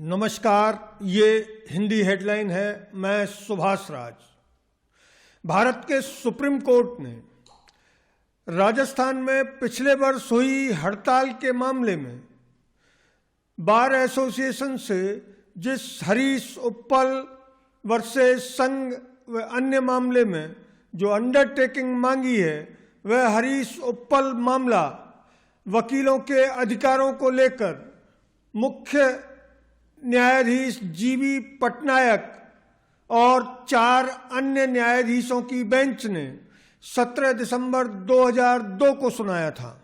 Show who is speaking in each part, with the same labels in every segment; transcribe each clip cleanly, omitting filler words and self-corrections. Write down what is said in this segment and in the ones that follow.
Speaker 1: नमस्कार, ये हिंदी हेडलाइन है। मैं सुभाष राज। भारत के सुप्रीम कोर्ट ने राजस्थान में पिछले वर्ष हुई हड़ताल के मामले में बार एसोसिएशन से जिस हरीश उप्पल वर्सेस संघ व अन्य मामले में जो अंडरटेकिंग मांगी है, वह हरीश उप्पल मामला वकीलों के अधिकारों को लेकर मुख्य न्यायाधीश जीवी पटनायक और 4 अन्य न्यायाधीशों की बेंच ने 17 दिसंबर 2002 को सुनाया था।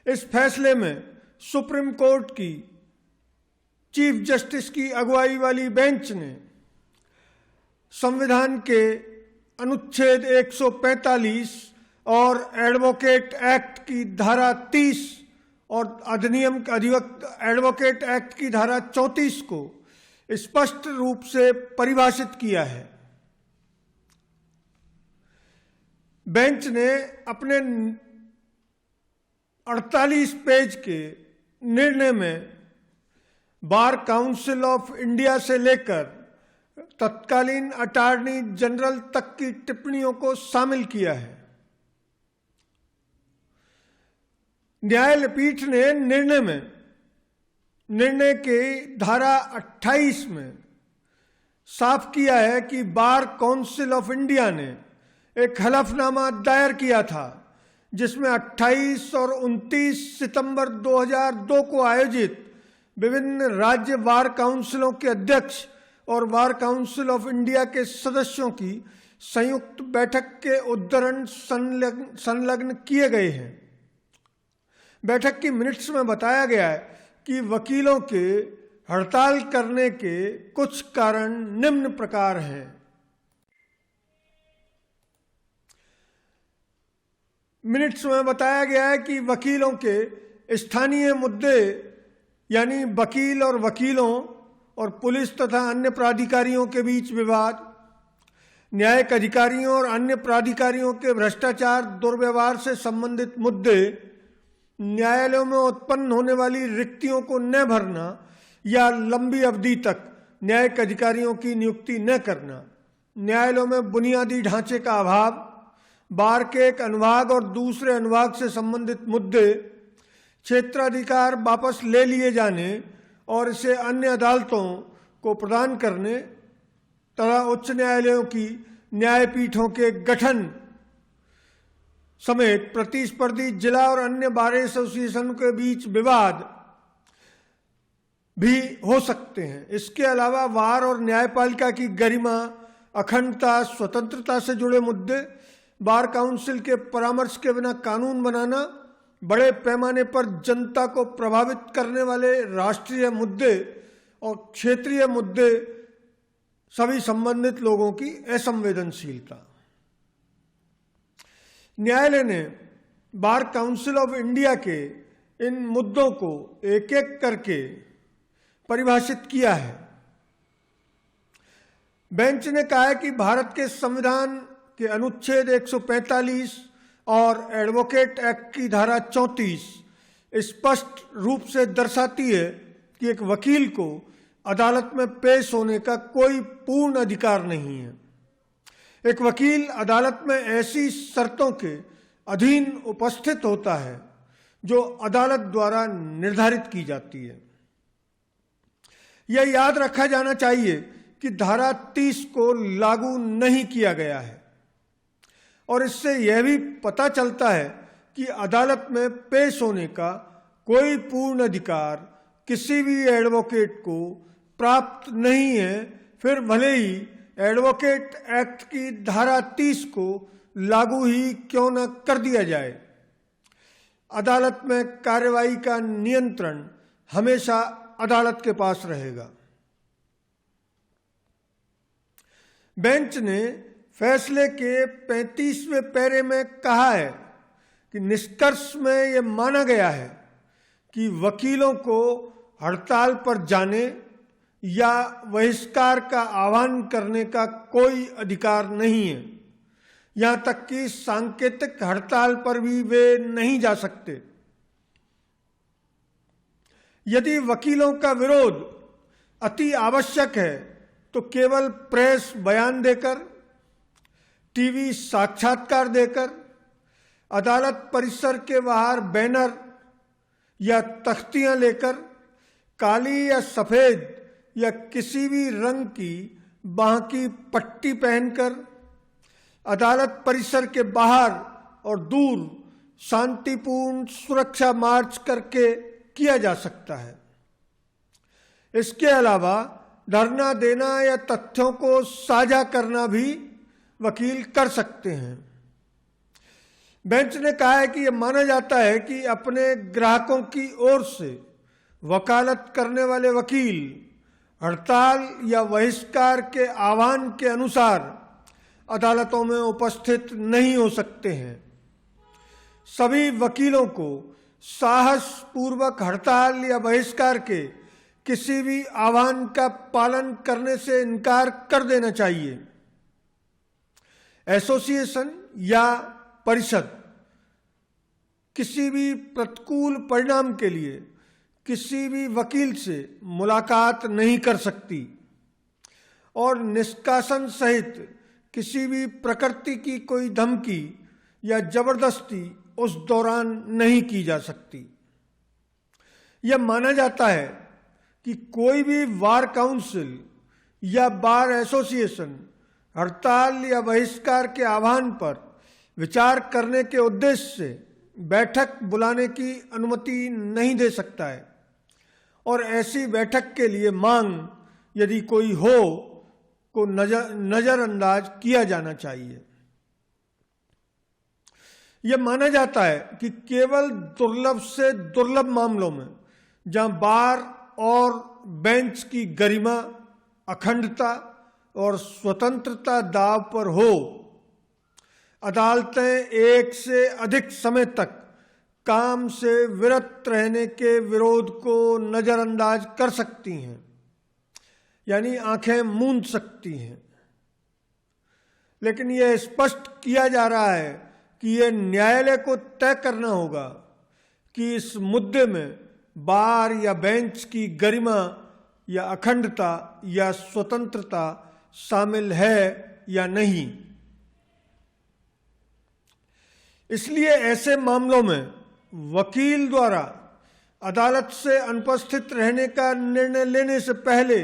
Speaker 1: इस फैसले में सुप्रीम कोर्ट की चीफ जस्टिस की अगुवाई वाली बेंच ने संविधान के अनुच्छेद 145 और एडवोकेट एक्ट की धारा 30 और अधिनियम एडवोकेट एक्ट की धारा 34 को स्पष्ट रूप से परिभाषित किया है। बेंच ने अपने 48 पेज के निर्णय में बार काउंसिल ऑफ इंडिया से लेकर तत्कालीन अटॉर्नी जनरल तक की टिप्पणियों को शामिल किया है। न्यायपीठ ने निर्णय के धारा 28 में साफ किया है कि बार काउंसिल ऑफ इंडिया ने एक हलफनामा दायर किया था, जिसमें 28 और 29 सितंबर 2002 को आयोजित विभिन्न राज्य बार काउंसिलों के अध्यक्ष और बार काउंसिल ऑफ इंडिया के सदस्यों की संयुक्त बैठक के उद्धरण संलग्न किए गए हैं। बैठक की मिनट्स में बताया गया है कि वकीलों के हड़ताल करने के कुछ कारण निम्न प्रकार हैं। मिनट्स में बताया गया है कि वकीलों के स्थानीय मुद्दे यानी वकील और वकीलों और पुलिस तथा अन्य प्राधिकारियों के बीच विवाद, न्यायिक अधिकारियों और अन्य प्राधिकारियों के भ्रष्टाचार दुर्व्यवहार से संबंधित मुद्दे, न्यायालयों में उत्पन्न होने वाली रिक्तियों को न भरना या लंबी अवधि तक न्यायिक अधिकारियों की नियुक्ति न करना, न्यायालयों में बुनियादी ढांचे का अभाव, बार के एक अनुभाग और दूसरे अनुभाग से संबंधित मुद्दे, क्षेत्राधिकार वापस ले लिए जाने और इसे अन्य अदालतों को प्रदान करने तथा उच्च न्यायालयों की न्यायपीठों के गठन समेत प्रतिस्पर्धी जिला और अन्य बार एसोसिएशन के बीच विवाद भी हो सकते हैं। इसके अलावा बार और न्यायपालिका की गरिमा, अखंडता, स्वतंत्रता से जुड़े मुद्दे, बार काउंसिल के परामर्श के बिना कानून बनाना, बड़े पैमाने पर जनता को प्रभावित करने वाले राष्ट्रीय मुद्दे और क्षेत्रीय मुद्दे, सभी संबंधित लोगों की असंवेदनशीलता। न्यायालय ने बार काउंसिल ऑफ इंडिया के इन मुद्दों को एक एक करके परिभाषित किया है। बेंच ने कहा है कि भारत के संविधान के अनुच्छेद 145 और एडवोकेट एक्ट की धारा 34 स्पष्ट रूप से दर्शाती है कि एक वकील को अदालत में पेश होने का कोई पूर्ण अधिकार नहीं है। एक वकील अदालत में ऐसी शर्तों के अधीन उपस्थित होता है जो अदालत द्वारा निर्धारित की जाती है। यह याद रखा जाना चाहिए कि धारा 30 को लागू नहीं किया गया है और इससे यह भी पता चलता है कि अदालत में पेश होने का कोई पूर्ण अधिकार किसी भी एडवोकेट को प्राप्त नहीं है, फिर भले ही एडवोकेट एक्ट की धारा 30 को लागू ही क्यों न कर दिया जाए। अदालत में कार्रवाई का नियंत्रण हमेशा अदालत के पास रहेगा। बेंच ने फैसले के 35वें पैरे में कहा है कि निष्कर्ष में यह माना गया है कि वकीलों को हड़ताल पर जाने या बहिष्कार का आह्वान करने का कोई अधिकार नहीं है। यहां तक कि सांकेतिक हड़ताल पर भी वे नहीं जा सकते। यदि वकीलों का विरोध अति आवश्यक है तो केवल प्रेस बयान देकर, टीवी साक्षात्कार देकर, अदालत परिसर के बाहर बैनर या तख्तियां लेकर, काली या सफेद या किसी भी रंग की बांकी पट्टी पहनकर अदालत परिसर के बाहर और दूर शांतिपूर्ण सुरक्षा मार्च करके किया जा सकता है। इसके अलावा धरना देना या तथ्यों को साझा करना भी वकील कर सकते हैं। बेंच ने कहा है कि यह माना जाता है कि अपने ग्राहकों की ओर से वकालत करने वाले वकील हड़ताल या बहिष्कार के आह्वान के अनुसार अदालतों में उपस्थित नहीं हो सकते हैं। सभी वकीलों को साहसपूर्वक हड़ताल या बहिष्कार के किसी भी आह्वान का पालन करने से इनकार कर देना चाहिए। एसोसिएशन या परिषद किसी भी प्रतिकूल परिणाम के लिए किसी भी वकील से मुलाकात नहीं कर सकती और निष्कासन सहित किसी भी प्रकृति की कोई धमकी या जबरदस्ती उस दौरान नहीं की जा सकती। यह माना जाता है कि कोई भी बार काउंसिल या बार एसोसिएशन हड़ताल या बहिष्कार के आह्वान पर विचार करने के उद्देश्य से बैठक बुलाने की अनुमति नहीं दे सकता है और ऐसी बैठक के लिए मांग यदि कोई हो को नजरअंदाज किया जाना चाहिए। यह माना जाता है कि केवल दुर्लभ से दुर्लभ मामलों में जहां बार और बेंच की गरिमा, अखंडता और स्वतंत्रता दांव पर हो, अदालतें एक से अधिक समय तक काम से विरत रहने के विरोध को नजरअंदाज कर सकती हैं, यानी आंखें मूंद सकती हैं। लेकिन यह स्पष्ट किया जा रहा है कि यह न्यायालय को तय करना होगा कि इस मुद्दे में बार या बेंच की गरिमा या अखंडता या स्वतंत्रता शामिल है या नहीं। इसलिए ऐसे मामलों में वकील द्वारा अदालत से अनुपस्थित रहने का निर्णय लेने से पहले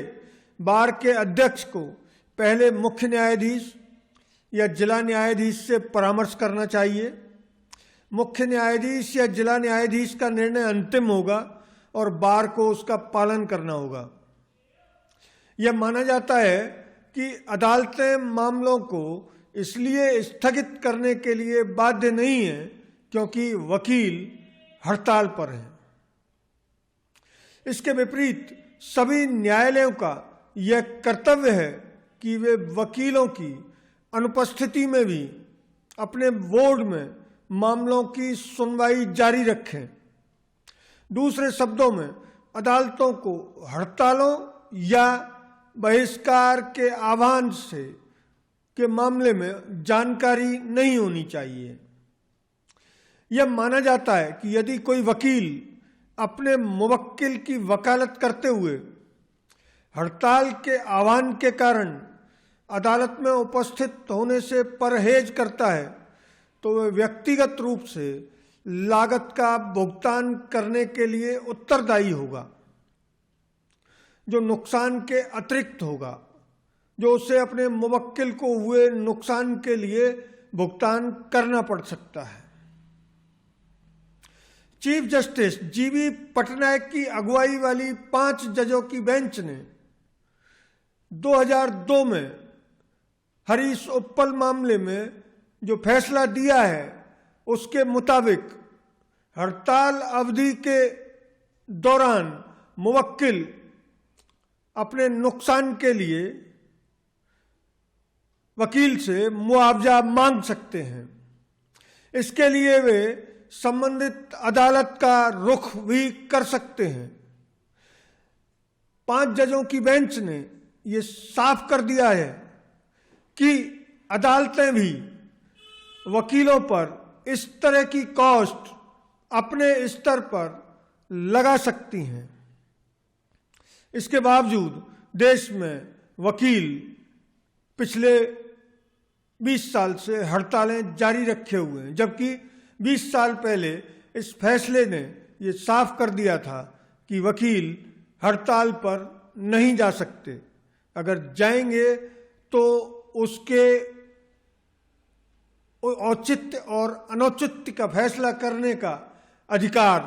Speaker 1: बार के अध्यक्ष को पहले मुख्य न्यायाधीश या जिला न्यायाधीश से परामर्श करना चाहिए। मुख्य न्यायाधीश या जिला न्यायाधीश का निर्णय अंतिम होगा और बार को उसका पालन करना होगा। यह माना जाता है कि अदालतें मामलों को इसलिए स्थगित करने के लिए बाध्य नहीं हैं क्योंकि वकील हड़ताल पर हैं। इसके विपरीत सभी न्यायालयों का यह कर्तव्य है कि वे वकीलों की अनुपस्थिति में भी अपने बोर्ड में मामलों की सुनवाई जारी रखें। दूसरे शब्दों में अदालतों को हड़तालों या बहिष्कार के आह्वान से के मामले में जानकारी नहीं होनी चाहिए। यह माना जाता है कि यदि कोई वकील अपने मुवक्किल की वकालत करते हुए हड़ताल के आह्वान के कारण अदालत में उपस्थित होने से परहेज करता है तो वह व्यक्तिगत रूप से लागत का भुगतान करने के लिए उत्तरदायी होगा, जो नुकसान के अतिरिक्त होगा, जो उसे अपने मुवक्किल को हुए नुकसान के लिए भुगतान करना पड़ सकता है। चीफ जस्टिस जीबी पटनायक की अगुवाई वाली 5 जजों की बेंच ने 2002 में हरीश उप्पल मामले में जो फैसला दिया है उसके मुताबिक हड़ताल अवधि के दौरान मुवक्किल अपने नुकसान के लिए वकील से मुआवजा मांग सकते हैं। इसके लिए वे संबंधित अदालत का रुख भी कर सकते हैं। 5 जजों की बेंच ने ये साफ कर दिया है कि अदालतें भी वकीलों पर इस तरह की कॉस्ट अपने स्तर पर लगा सकती हैं। इसके बावजूद देश में वकील पिछले 20 साल से हड़तालें जारी रखे हुए हैं, जबकि 20 साल पहले इस फैसले ने ये साफ कर दिया था कि वकील हड़ताल पर नहीं जा सकते। अगर जाएंगे तो उसके औचित्य और अनौचित्य का फैसला करने का अधिकार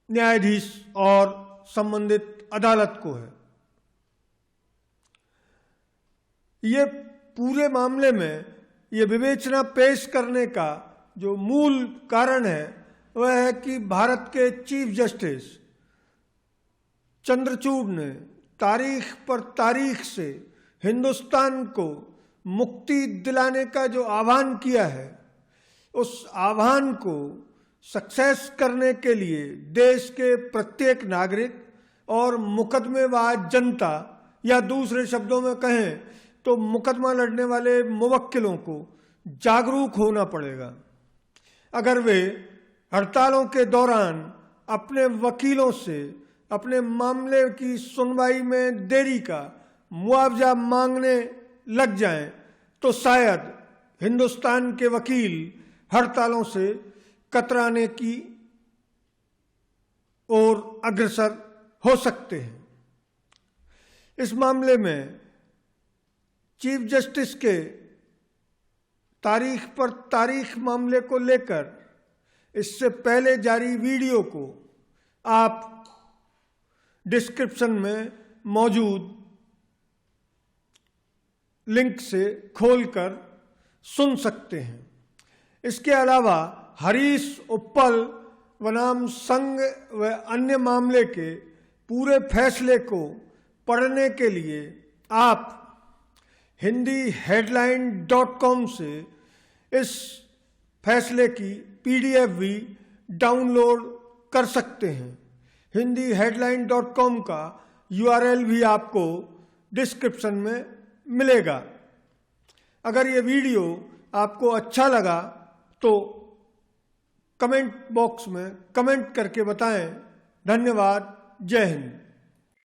Speaker 1: न्यायाधीश और संबंधित अदालत को है। ये पूरे मामले में ये विवेचना पेश करने का जो मूल कारण है वह है कि भारत के चीफ जस्टिस चंद्रचूड़ ने तारीख पर तारीख से हिंदुस्तान को मुक्ति दिलाने का जो आह्वान किया है, उस आह्वान को सक्सेस करने के लिए देश के प्रत्येक नागरिक और मुकदमेबाज जनता, या दूसरे शब्दों में कहें तो मुकदमा लड़ने वाले मुवक्किलों को जागरूक होना पड़ेगा। अगर वे हड़तालों के दौरान अपने वकीलों से अपने मामले की सुनवाई में देरी का मुआवजा मांगने लग जाएं, तो शायद हिंदुस्तान के वकील हड़तालों से कतराने की ओर अग्रसर हो सकते हैं। इस मामले में चीफ जस्टिस के तारीख पर तारीख मामले को लेकर इससे पहले जारी वीडियो को आप डिस्क्रिप्शन में मौजूद लिंक से खोलकर सुन सकते हैं। इसके अलावा हरीश उप्पल बनाम संघ व अन्य मामले के पूरे फैसले को पढ़ने के लिए आप hindiheadline.com से इस फैसले की PDF भी डाउनलोड कर सकते हैं। hindiheadline.com का URL भी आपको डिस्क्रिप्शन में मिलेगा। अगर ये वीडियो आपको अच्छा लगा तो कमेंट बॉक्स में कमेंट करके बताएं। धन्यवाद। जय हिंद।